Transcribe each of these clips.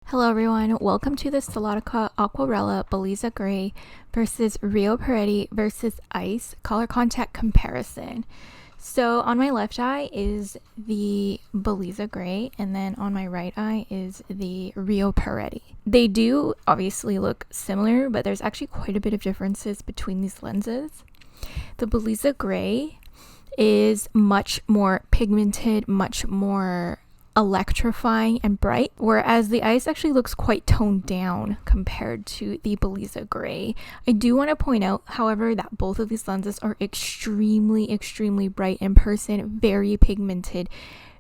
Hello everyone, welcome to the Solotica Aquarella Beleza Gray versus Rio Parati versus Ice color contact comparison. So on my left eye is the Beleza Gray and then on my right eye is the Rio Parati. They do obviously look similar, but there's actually quite a bit of differences between these lenses. The Beleza Gray is much more pigmented, much more electrifying and bright, whereas the Ice actually looks quite toned down compared to the Beleza Gray. I do want to point out, however, that both of these lenses are extremely bright in person, very pigmented,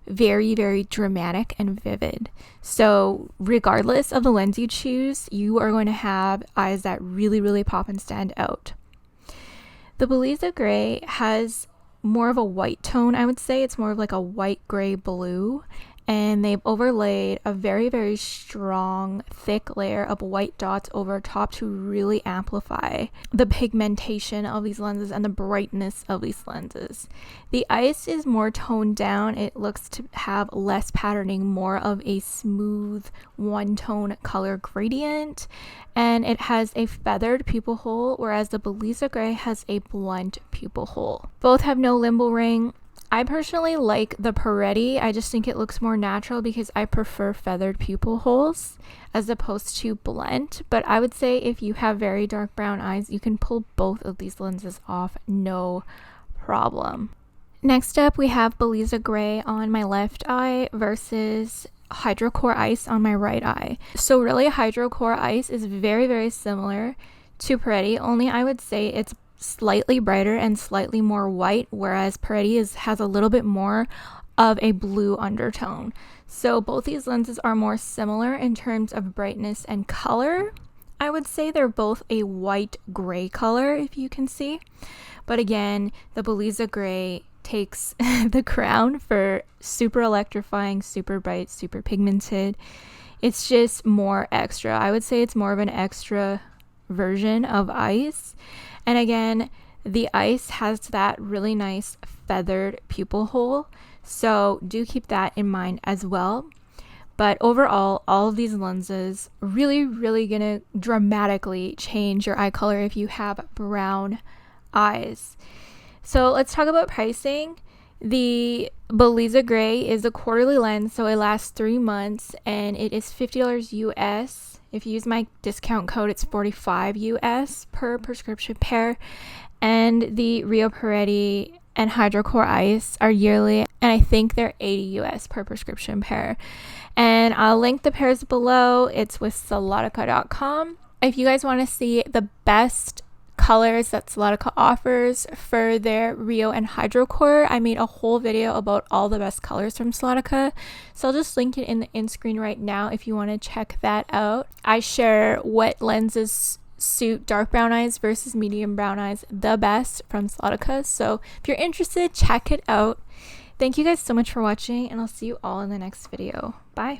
very dramatic and vivid. So regardless of the lens you choose, you are going to have eyes that really pop and stand out. The Beleza Gray has more of a white tone, I would say. It's more of like a white gray blue, and they've overlaid a very strong thick layer of white dots over top to really amplify the pigmentation of these lenses and the brightness of these lenses. The Ice is more toned down. It looks to have less patterning, more of a smooth one-tone color gradient, and it has a feathered pupil hole, whereas the Beleza Gray has a blunt pupil hole. Both have no limbal ring. I personally like the Parati. I just think it looks more natural because I prefer feathered pupil holes as opposed to blunt. But I would say if you have very dark brown eyes, you can pull both of these lenses off, no problem. Next up, we have Beleza Gray on my left eye versus Hydrocore Ice on my right eye. So really, Hydrocore Ice is very similar to Parati, only I would say it's slightly brighter and slightly more white, whereas Parati has a little bit more of a blue undertone. So both these lenses are more similar in terms of brightness and color. I would say they're both a white gray color, if you can see. But again, the Beleza Gray takes the crown for super electrifying, super bright, super pigmented. It's just more extra. I would say it's more of an extra version of Ice. And again, the Ice has that really nice feathered pupil hole, so do keep that in mind as well. But overall, all of these lenses really gonna dramatically change your eye color if you have brown eyes. So let's talk about pricing. The Beleza Gray is a quarterly lens, so it lasts 3 months, and it is $50 US. If you use my discount code, it's $45 US per prescription pair. And the Rio Parati and Hydrocore Ice are yearly, and I think they're $80 US per prescription pair. And I'll link the pairs below. It's with Solotica.com. If you guys want to see the best colors that Solotica offers for their Rio and Hydrocore, I made a whole video about all the best colors from Solotica, so I'll just link it in the end screen right now if you want to check that out. I share what lenses suit dark brown eyes versus medium brown eyes the best from Solotica, so if you're interested, check it out. Thank you guys so much for watching, and I'll see you all in the next video. Bye.